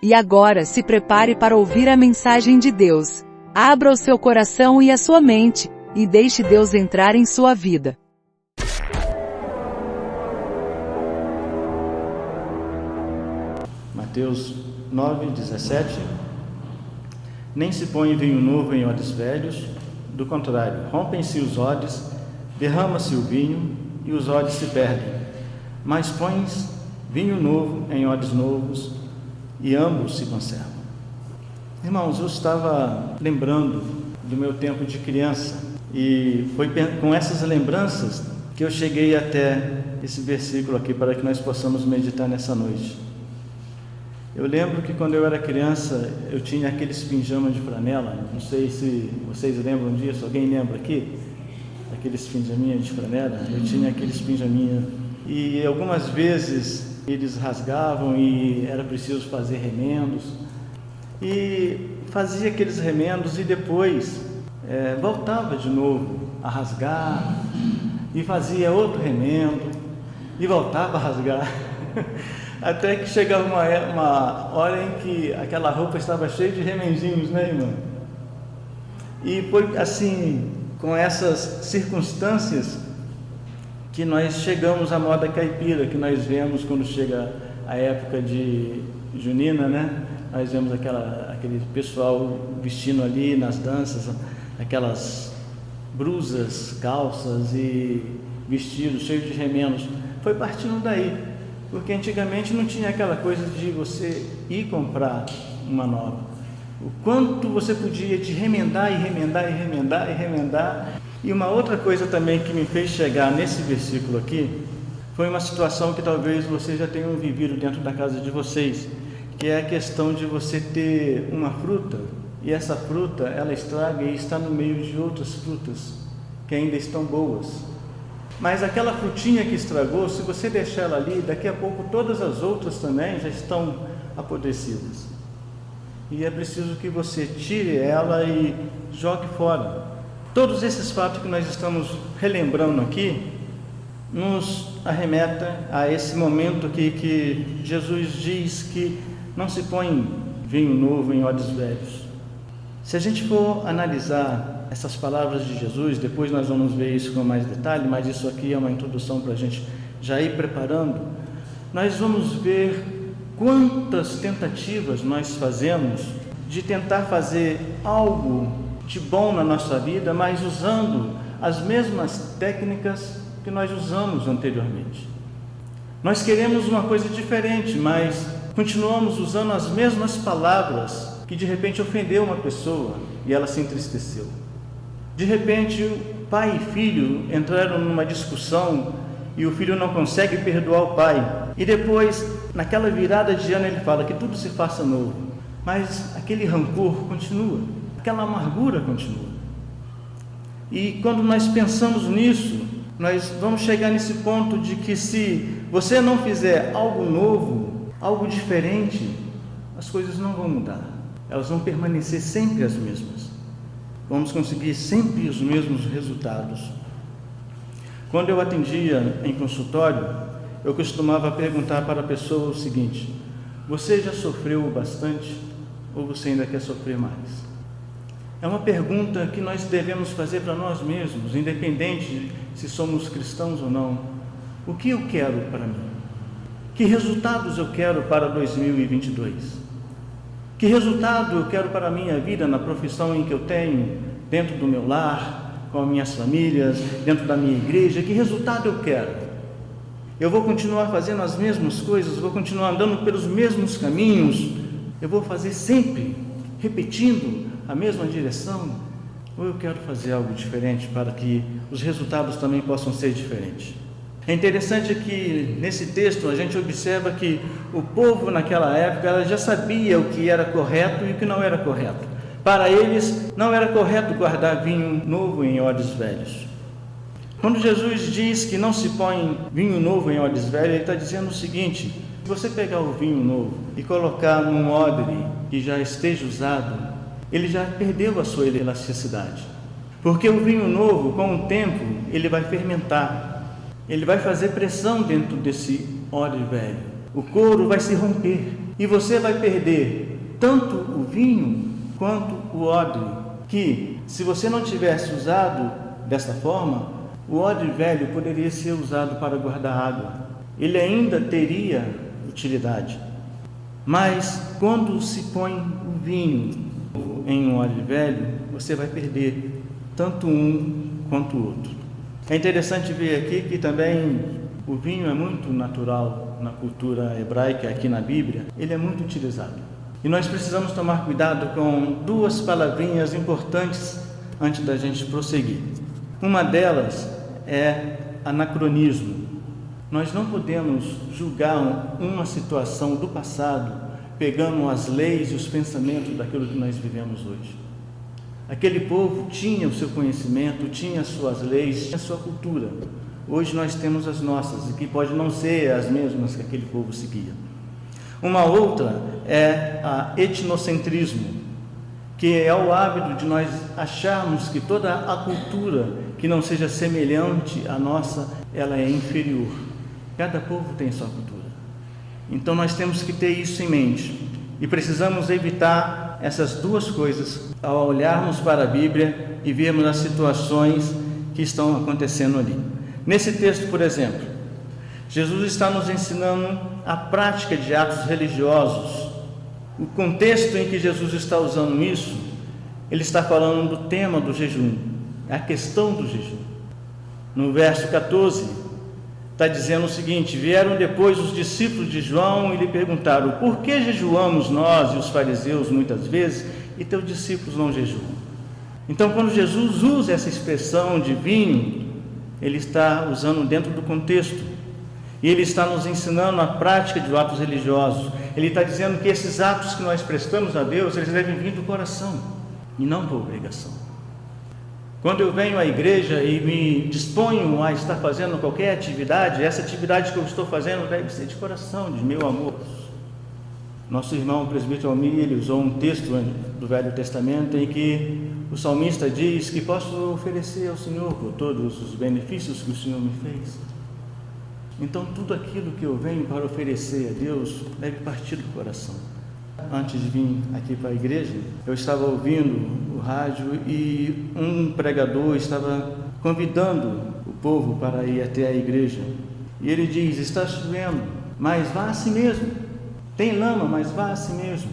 E agora se prepare para ouvir a mensagem de Deus. Abra o seu coração e a sua mente, e deixe Deus entrar em sua vida. Mateus 9:17. Nem se põe vinho novo em odres velhos, do contrário, rompem-se os odres, derrama-se o vinho e os odres se perdem. Mas pões vinho novo em odres novos e ambos se conservam. Irmãos, eu estava lembrando do meu tempo de criança e foi com essas lembranças que eu cheguei até esse versículo aqui para que nós possamos meditar nessa noite. Eu lembro que quando eu era criança eu tinha aqueles pijamas de flanela, não sei se vocês lembram disso, alguém lembra aqui? Aqueles pijaminhas de flanela, eu tinha aqueles pijaminhas e algumas vezes eles rasgavam e era preciso fazer remendos, e fazia aqueles remendos e depois voltava de novo a rasgar e fazia outro remendo e voltava a rasgar até que chegava uma hora em que aquela roupa estava cheia de remendinhos, né, irmã? E foi assim, com essas circunstâncias, que nós chegamos à moda caipira, que nós vemos quando chega a época de junina, né? Nós vemos aquele pessoal vestindo ali nas danças, aquelas blusas, calças e vestidos cheios de remendos. Foi partindo daí, porque antigamente não tinha aquela coisa de você ir comprar uma nova. O quanto você podia de remendar e remendar e remendar e remendar. E uma outra coisa também que me fez chegar nesse versículo aqui, foi uma situação que talvez vocês já tenham vivido dentro da casa de vocês, que é a questão de você ter uma fruta, e essa fruta, ela estraga e está no meio de outras frutas, que ainda estão boas. Mas aquela frutinha que estragou, se você deixar ela ali, daqui a pouco todas as outras também já estão apodrecidas. E é preciso que você tire ela e jogue fora. Todos esses fatos que nós estamos relembrando aqui, nos arremeta a esse momento aqui que Jesus diz que não se põe vinho novo em odres velhos. Se a gente for analisar essas palavras de Jesus, depois nós vamos ver isso com mais detalhe, mas isso aqui é uma introdução para a gente já ir preparando. Nós vamos ver quantas tentativas nós fazemos de tentar fazer algo de bom na nossa vida, mas usando as mesmas técnicas que nós usamos anteriormente. Nós queremos uma coisa diferente, mas continuamos usando as mesmas palavras que de repente ofendeu uma pessoa e ela se entristeceu. De repente, o pai e filho entraram numa discussão e o filho não consegue perdoar o pai. E depois, naquela virada de ano, ele fala que tudo se faça novo. Mas aquele rancor continua, aquela amargura continua. E quando nós pensamos nisso, nós vamos chegar nesse ponto de que se você não fizer algo novo, algo diferente, as coisas não vão mudar. Elas vão permanecer sempre as mesmas. Vamos conseguir sempre os mesmos resultados. Quando eu atendia em consultório, eu costumava perguntar para a pessoa o seguinte: você já sofreu bastante ou você ainda quer sofrer mais? É uma pergunta que nós devemos fazer para nós mesmos, independente de se somos cristãos ou não. O que eu quero para mim? Que resultados eu quero para 2022? Que resultado eu quero para a minha vida na profissão em que eu tenho, dentro do meu lar, com as minhas famílias, dentro da minha igreja? Que resultado eu quero? Eu vou continuar fazendo as mesmas coisas? Vou continuar andando pelos mesmos caminhos? Eu vou fazer sempre, repetindo a mesma direção? Ou eu quero fazer algo diferente para que os resultados também possam ser diferentes? É interessante que nesse texto a gente observa que o povo naquela época ela já sabia o que era correto e o que não era correto. Para eles não era correto guardar vinho novo em odres velhos. Quando Jesus diz que não se põe vinho novo em odres velhos, ele está dizendo o seguinte: se você pegar o vinho novo e colocar num odre que já esteja usado, ele já perdeu a sua elasticidade. Porque o vinho novo, com o tempo, ele vai fermentar. Ele vai fazer pressão dentro desse odre velho. O couro vai se romper. e você vai perder tanto o vinho quanto o odre, que se você não tivesse usado dessa forma, o odre velho poderia ser usado para guardar água. Ele ainda teria utilidade. Mas quando se põe o vinho em um odre velho, você vai perder tanto um quanto o outro. É interessante ver aqui que também o vinho é muito natural na cultura hebraica, aqui na Bíblia, ele é muito utilizado. E nós precisamos tomar cuidado com duas palavrinhas importantes antes da gente prosseguir. Uma delas é anacronismo. Nós não podemos julgar uma situação do passado pegando as leis e os pensamentos daquilo que nós vivemos hoje. Aquele povo tinha o seu conhecimento, tinha as suas leis, tinha a sua cultura. Hoje nós temos as nossas, e que pode não ser as mesmas que aquele povo seguia. Uma outra é a etnocentrismo, que é o hábito de nós acharmos que toda a cultura que não seja semelhante à nossa, ela é inferior. Cada povo tem sua cultura. Então nós temos que ter isso em mente e precisamos evitar essas duas coisas ao olharmos para a Bíblia e vermos as situações que estão acontecendo ali. Nesse texto, por exemplo, Jesus está nos ensinando a prática de atos religiosos. O contexto em que Jesus está usando isso, ele está falando do tema do jejum, a questão do jejum. No verso 14, está dizendo o seguinte: vieram depois os discípulos de João e lhe perguntaram: por que jejuamos nós e os fariseus muitas vezes e teus discípulos não jejuam? Então, quando Jesus usa essa expressão de vinho, ele está usando dentro do contexto, e ele está nos ensinando a prática de atos religiosos. Ele está dizendo que esses atos que nós prestamos a Deus, eles devem vir do coração e não por obrigação. Quando eu venho à igreja e me disponho a estar fazendo qualquer atividade, essa atividade que eu estou fazendo deve ser de coração, de meu amor. Nosso irmão o presbítero Almir, ele usou um texto do Velho Testamento em que o salmista diz que posso oferecer ao Senhor por todos os benefícios que o Senhor me fez. Então tudo aquilo que eu venho para oferecer a Deus deve partir do coração. Antes de vir aqui para a igreja, eu estava ouvindo o rádio e um pregador estava convidando o povo para ir até a igreja. E ele diz: está chovendo, mas vá assim mesmo. Tem lama, mas vá assim mesmo.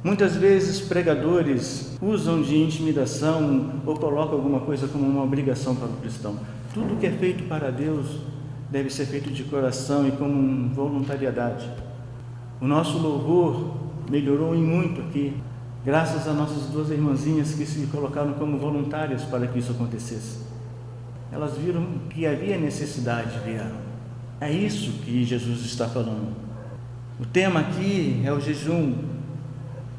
Muitas vezes pregadores usam de intimidação ou colocam alguma coisa como uma obrigação para o cristão. Tudo que é feito para Deus deve ser feito de coração e com voluntariedade. O nosso louvor melhorou em muito aqui, graças a nossas duas irmãzinhas que se colocaram como voluntárias para que isso acontecesse. Elas viram que havia necessidade, vieram. É isso que Jesus está falando. O tema aqui é o jejum,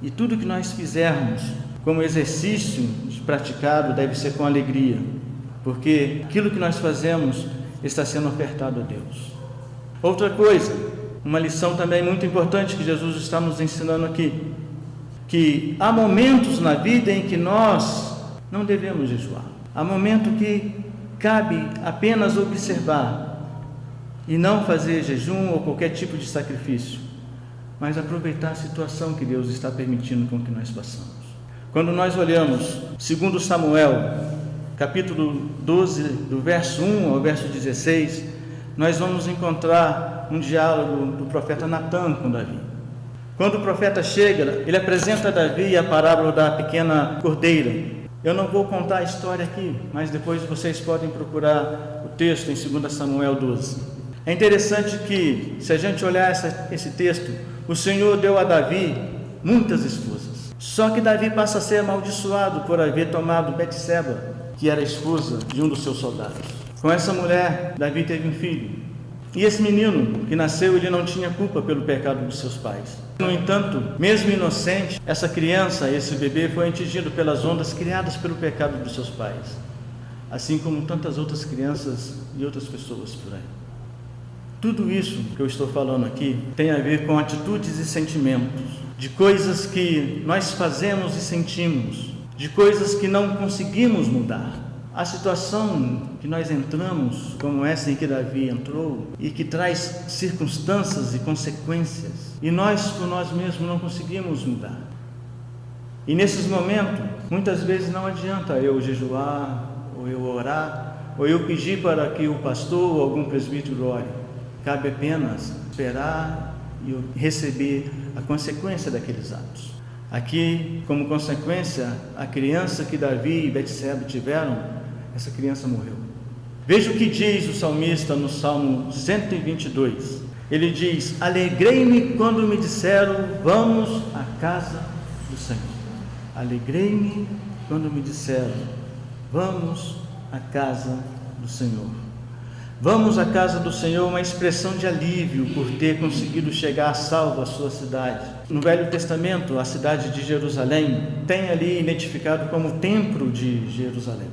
e tudo que nós fizermos como exercício praticado deve ser com alegria, porque aquilo que nós fazemos está sendo ofertado a Deus. Outra coisa, uma lição também muito importante que Jesus está nos ensinando aqui, que há momentos na vida em que nós não devemos jejuar. Há momento que cabe apenas observar e não fazer jejum ou qualquer tipo de sacrifício, mas aproveitar a situação que Deus está permitindo com que nós passamos. Quando nós olhamos 2 Samuel, capítulo 12, do verso 1 ao verso 16, nós vamos encontrar um diálogo do profeta Natã com Davi. Quando o profeta chega, ele apresenta a Davi a parábola da pequena cordeira. Eu não vou contar a história aqui, mas depois vocês podem procurar o texto em 2 Samuel 12. É interessante que, se a gente olhar esse texto, o Senhor deu a Davi muitas esposas. Só que Davi passa a ser amaldiçoado por haver tomado Betseba, que era a esposa de um dos seus soldados. Com essa mulher, Davi teve um filho. E esse menino que nasceu, ele não tinha culpa pelo pecado dos seus pais. No entanto, mesmo inocente, essa criança, esse bebê, foi atingido pelas ondas criadas pelo pecado dos seus pais, assim como tantas outras crianças e outras pessoas por aí. Tudo isso que eu estou falando aqui tem a ver com atitudes e sentimentos, de coisas que nós fazemos e sentimos, de coisas que não conseguimos mudar. A situação que nós entramos, como essa em que Davi entrou, e que traz circunstâncias e consequências, e nós por nós mesmos não conseguimos mudar. E nesses momentos, muitas vezes não adianta eu jejuar, ou eu orar, ou eu pedir para que o pastor ou algum presbítero ore. Cabe apenas esperar e receber a consequência daqueles atos. Aqui, como consequência, a criança que Davi e Betseba tiveram, essa criança morreu. Veja o que diz o salmista no Salmo 122. Ele diz: alegrei-me quando me disseram, vamos à casa do Senhor. Alegrei-me quando me disseram, vamos à casa do Senhor. Vamos à casa do Senhor, uma expressão de alívio por ter conseguido chegar salvo à sua cidade. No Velho Testamento, a cidade de Jerusalém tem ali identificado como o templo de Jerusalém.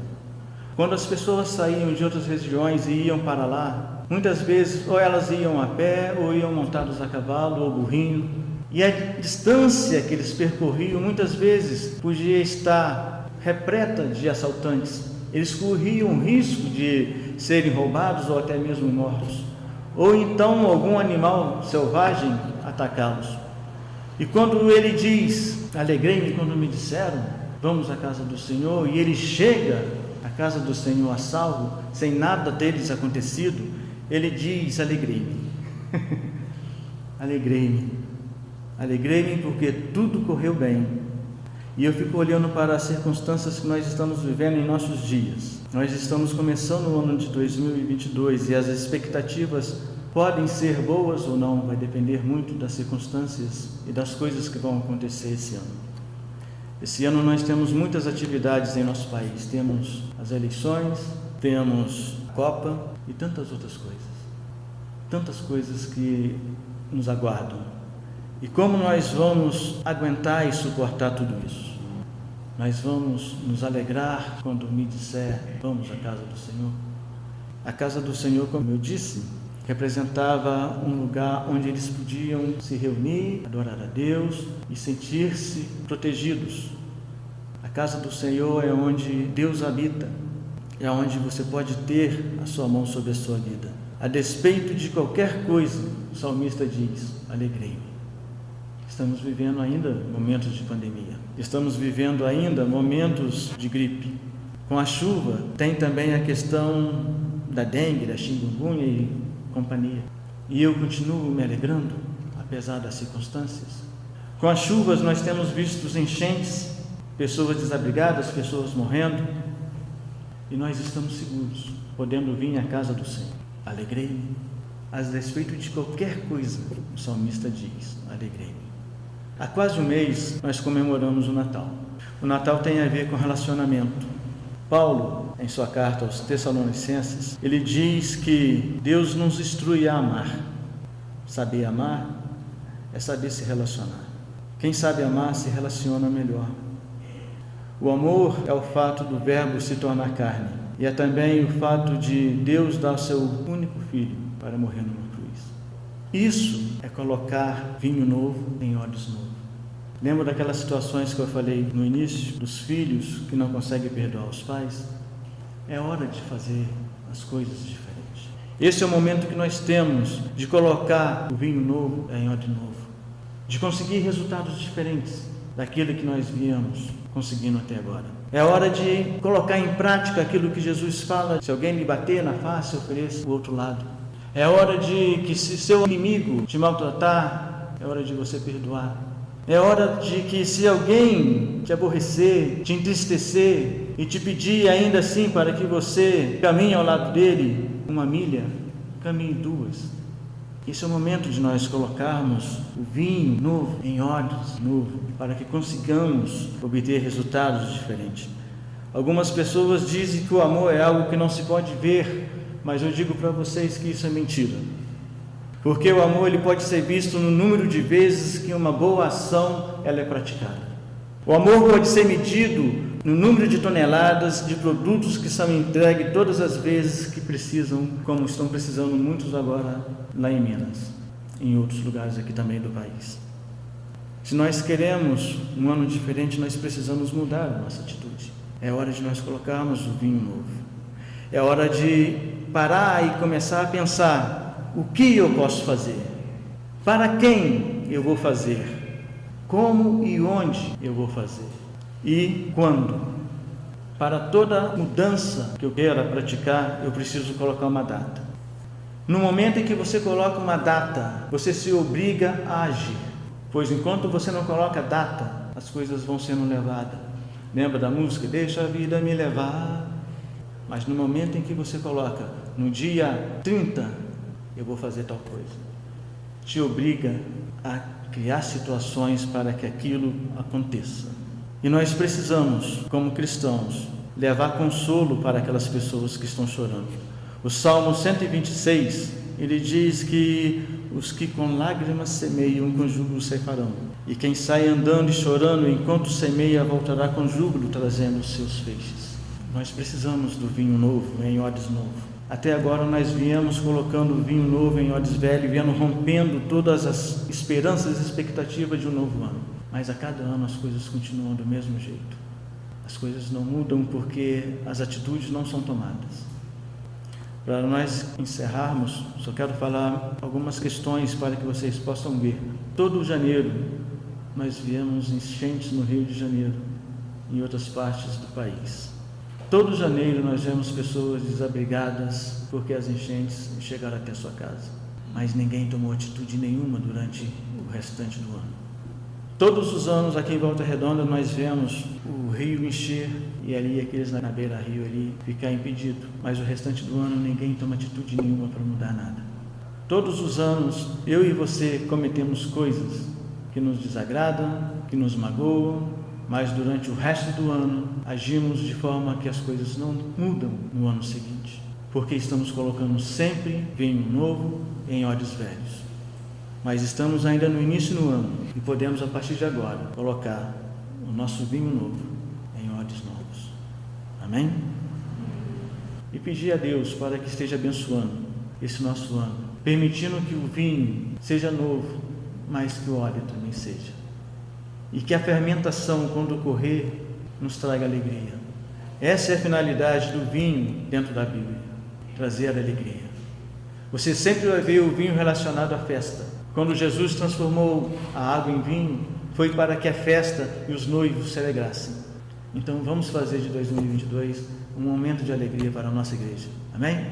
Quando as pessoas saíam de outras regiões e iam para lá, muitas vezes ou elas iam a pé ou iam montados a cavalo ou burrinho, e a distância que eles percorriam muitas vezes podia estar repleta de assaltantes. Eles corriam o risco de serem roubados ou até mesmo mortos, ou então algum animal selvagem atacá-los. E quando ele diz, alegrei-me quando me disseram, vamos à casa do Senhor, e ele chega à casa do Senhor a salvo, sem nada deles acontecido, ele diz, alegrei-me. Alegrei-me. Alegrei-me porque tudo correu bem. E eu fico olhando para as circunstâncias que nós estamos vivendo em nossos dias. Nós estamos começando o ano de 2022 e as expectativas podem ser boas ou não, vai depender muito das circunstâncias e das coisas que vão acontecer esse ano. Esse ano nós temos muitas atividades em nosso país. Temos as eleições, temos a Copa e tantas outras coisas. Tantas coisas que nos aguardam. E como nós vamos aguentar e suportar tudo isso? Nós vamos nos alegrar quando me disser, vamos à casa do Senhor? A casa do Senhor, como eu disse, representava um lugar onde eles podiam se reunir, adorar a Deus e sentir-se protegidos. A casa do Senhor é onde Deus habita, é onde você pode ter a sua mão sobre a sua vida. A despeito de qualquer coisa, o salmista diz, alegrei-me. Estamos vivendo ainda momentos de pandemia. Estamos vivendo ainda momentos de gripe. Com a chuva, tem também a questão da dengue, da chikungunya e companhia. E eu continuo me alegrando, apesar das circunstâncias. Com as chuvas, nós temos visto enchentes, pessoas desabrigadas, pessoas morrendo. E nós estamos seguros, podendo vir à casa do Senhor. Alegrei-me. A despeito de qualquer coisa, o salmista diz, alegrei-me. Há quase um mês nós comemoramos o Natal. O Natal tem a ver com relacionamento. Paulo, em sua carta aos Tessalonicenses, ele diz que Deus nos instrui a amar. Saber amar é saber se relacionar. Quem sabe amar se relaciona melhor. O amor é o fato do verbo se tornar carne. E é também o fato de Deus dar o seu único filho para morrer numa cruz. Isso é colocar vinho novo em odres novos. Lembra daquelas situações que eu falei no início, dos filhos que não conseguem perdoar os pais? É hora de fazer as coisas diferentes. Esse é o momento que nós temos de colocar o vinho novo em odre novo, de conseguir resultados diferentes daquilo que nós viemos conseguindo até agora. É hora de colocar em prática aquilo que Jesus fala: se alguém lhe bater na face, ofereça o outro lado. É hora de que, se seu inimigo te maltratar, é hora de você perdoar. É hora de que, se alguém te aborrecer, te entristecer e te pedir ainda assim para que você caminhe ao lado dele uma milha, caminhe duas. Esse é o momento de nós colocarmos o vinho novo em odres novo, para que consigamos obter resultados diferentes. Algumas pessoas dizem que o amor é algo que não se pode ver, mas eu digo para vocês que isso é mentira. Porque o amor ele pode ser visto no número de vezes que uma boa ação ela é praticada. O amor pode ser medido no número de toneladas de produtos que são entregues todas as vezes que precisam, como estão precisando muitos agora lá em Minas, em outros lugares aqui também do país. Se nós queremos um ano diferente, nós precisamos mudar a nossa atitude. É hora de nós colocarmos o vinho novo. É hora de parar e começar a pensar: o que eu posso fazer? Para quem eu vou fazer? Como e onde eu vou fazer? E quando? Para toda mudança que eu queira praticar, eu preciso colocar uma data. No momento em que você coloca uma data, você se obriga a agir, pois enquanto você não coloca data, as coisas vão sendo levadas. Lembra da música? Deixa a vida me levar. Mas no momento em que você coloca, no dia 30, eu vou fazer tal coisa, te obriga a criar situações para que aquilo aconteça. E nós precisamos, como cristãos, levar consolo para aquelas pessoas que estão chorando. O Salmo 126, ele diz que os que com lágrimas semeiam, com júbilo ceifarão. E quem sai andando e chorando enquanto semeia, voltará com júbilo, trazendo os seus feixes. Nós precisamos do vinho novo em odres novo. Até agora nós viemos colocando o vinho novo em odres velho, viemos rompendo todas as esperanças e expectativas de um novo ano. Mas a cada ano as coisas continuam do mesmo jeito. As coisas não mudam porque as atitudes não são tomadas. Para nós encerrarmos, só quero falar algumas questões para que vocês possam ver. Todo janeiro nós viemos enchentes no Rio de Janeiro e em outras partes do país. Todo janeiro nós vemos pessoas desabrigadas porque as enchentes chegaram até a sua casa, mas ninguém tomou atitude nenhuma durante o restante do ano. Todos os anos aqui em Volta Redonda nós vemos o rio encher e ali aqueles na beira-rio ali ficar impedido, mas o restante do ano ninguém toma atitude nenhuma para mudar nada. Todos os anos eu e você cometemos coisas que nos desagradam, que nos magoam, mas durante o resto do ano agimos de forma que as coisas não mudam no ano seguinte, porque estamos colocando sempre vinho novo em odres velhos. Mas estamos ainda no início do ano e podemos a partir de agora colocar o nosso vinho novo em odres novos. Amém? E pedir a Deus para que esteja abençoando esse nosso ano, permitindo que o vinho seja novo, mas que o óleo também seja. E que a fermentação, quando ocorrer, nos traga alegria. Essa é a finalidade do vinho dentro da Bíblia, trazer alegria. Você sempre vai ver o vinho relacionado à festa. Quando Jesus transformou a água em vinho, foi para que a festa e os noivos se alegrassem. Então vamos fazer de 2022 um momento de alegria para a nossa igreja. Amém?